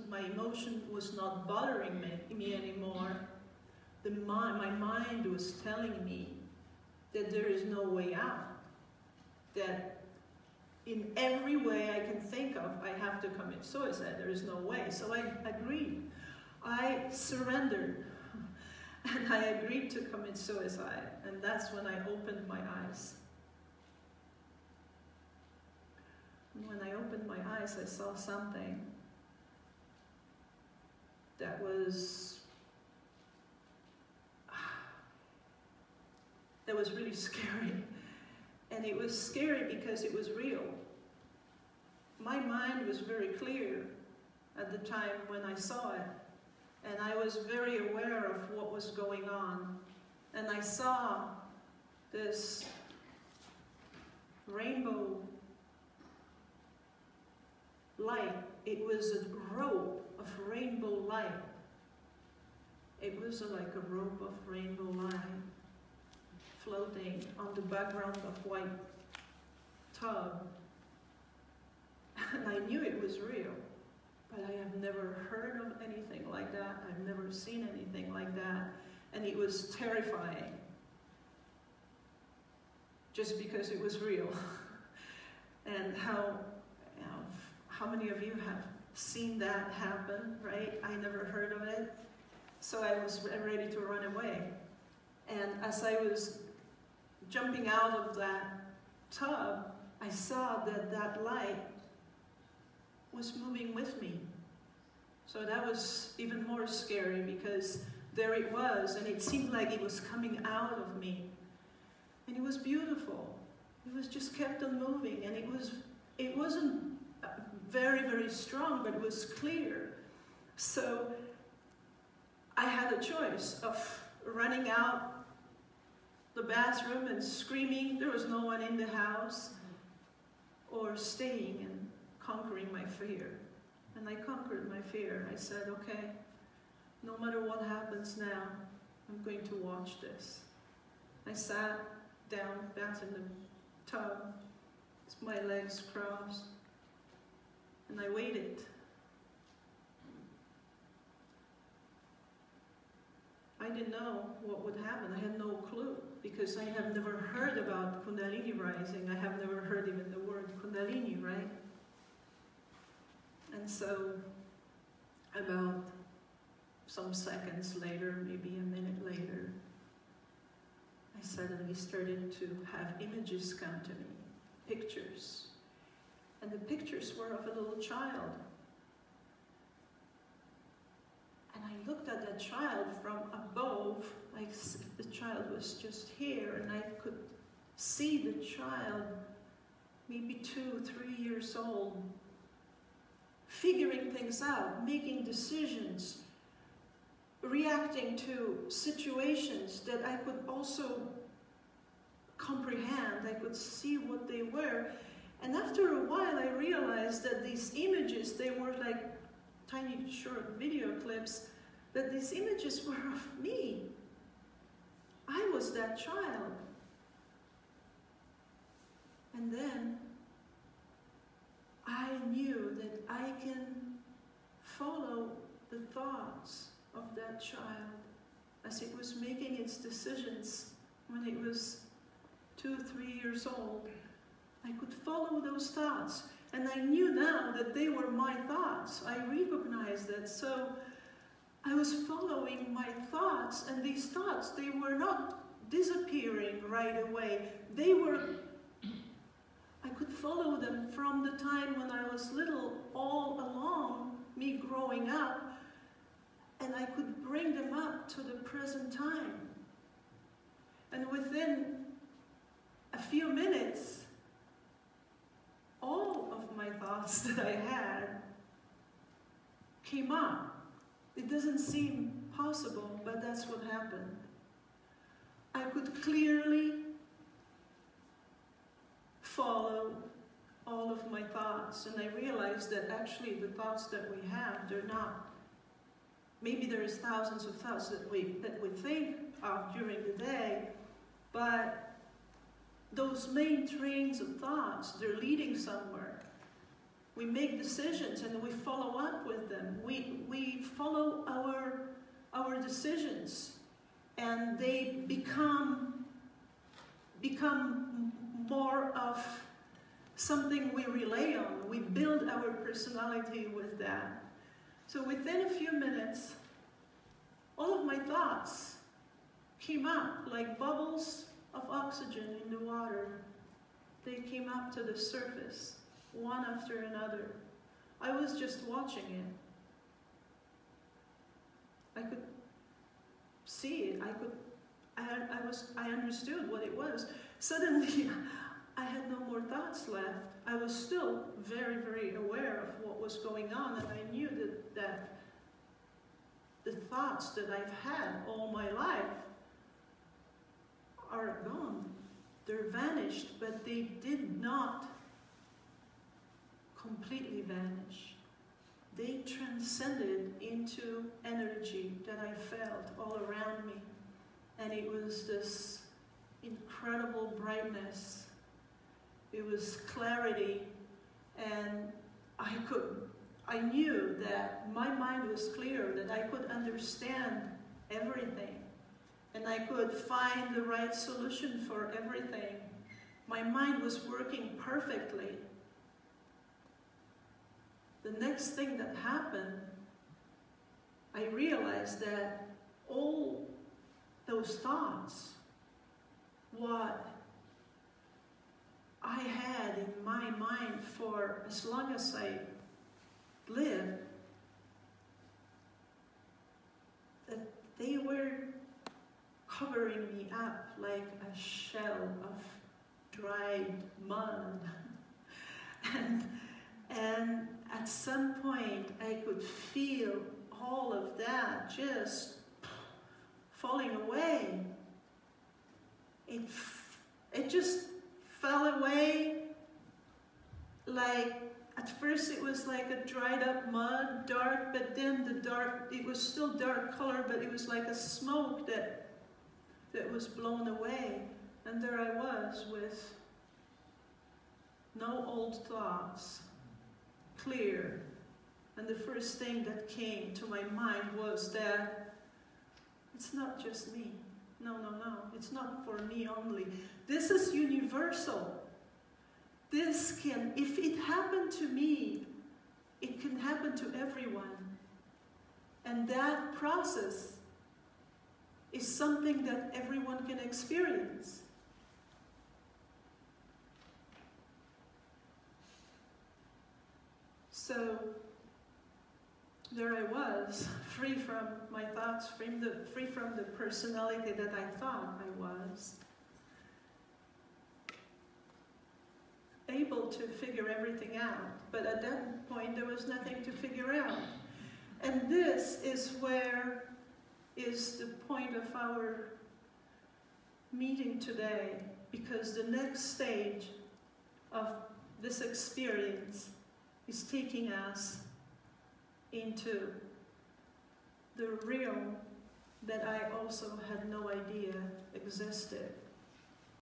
my emotion was not bothering me anymore. My mind was telling me that there is no way out, that in every way I can think of, I have to commit suicide. There is no way. So I agreed. I surrendered. And I agreed to commit suicide. And that's when I opened my eyes. And when I opened my eyes, I saw something that was really scary. And it was scary because it was real. My mind was very clear at the time when I saw it. And I was very aware of what was going on. And I saw this rainbow light. It was a rope of rainbow light. It was like a rope of rainbow light floating on the background of white tub. And I knew it was real, but I have never heard of anything like that. I've never seen anything like that. And it was terrifying, just because it was real. And how many of you have seen that happen, right? I never heard of it. So I was ready to run away. And as I was jumping out of that tub, I saw that that light was moving with me. So that was even more scary, because there it was, and it seemed like it was coming out of me. And it was beautiful. It was just kept on moving, and it wasn't very, very strong, but it was clear. So I had a choice of running out the bathroom and screaming, there was no one in the house, or staying and conquering my fear. And I conquered my fear. I said, okay, no matter what happens now, I'm going to watch this. I sat down back in the tub, my legs crossed, and I waited. I didn't know what would happen. I had no clue, because I have never heard about kundalini rising. I have never heard even the word kundalini, right? And so, about some seconds later, maybe a minute later, I suddenly started to have images come to me, pictures. And the pictures were of a little child. And I looked at that child from above, like the child was just here, and I could see the child, maybe 2, 3 years old, figuring things out, making decisions, reacting to situations that I could also comprehend. I could see what they were. And after a while, I realized that these images, they were like tiny short video clips, that these images were of me. I was that child. And then I knew that I can follow the thoughts of that child as it was making its decisions when it was 2, 3 years old. I could follow those thoughts, and I knew now that they were my thoughts. I recognized that. So I was following my thoughts, and these thoughts, they were not disappearing right away. They were, I could follow them from the time when I was little all along, me growing up, and I could bring them up to the present time. And within a few minutes, all of my thoughts that I had came up. It doesn't seem possible, but that's what happened. I could clearly follow all of my thoughts, and I realized that actually the thoughts that we have, they're not. Maybe there's thousands of thoughts that we think of during the day, but those main trains of thoughts, they're leading somewhere. We make decisions and we follow up with them. We become more of something we rely on. We build our personality with that. So within a few minutes, all of my thoughts came up like bubbles of oxygen in the water. They came up to the surface, one after another. I was just watching it. I could see it. I understood what it was. Suddenly, I had no more thoughts left. I was still very, very aware of what was going on, and I knew that the thoughts that I've had all my life are gone. They're vanished, but they did not completely vanish. They transcended into energy that I felt all around me. And it was this incredible brightness. It was clarity, and I knew that my mind was clear, that I could understand everything, and I could find the right solution for everything. My mind was working perfectly. The next thing that happened, I realized that all those thoughts, what I had in my mind for as long as I lived, that they were covering me up like a shell of dried mud. and at some point I could feel all of that just falling away. It just fell away. Like, at first it was like a dried up mud, dark, but then it was still dark color, but it was like a smoke that was blown away. And there I was with no old thoughts, clear. And the first thing that came to my mind was that it's not just me. No, no, no. It's not for me only. This is universal. This can, if it happened to me, it can happen to everyone. And that process is something that everyone can experience. So there I was, free from my thoughts, free from the personality that I thought I was. Able to figure everything out, but at that point there was nothing to figure out. And this is where is the point of our meeting today, because the next stage of this experience is taking us into the realm that I also had no idea existed.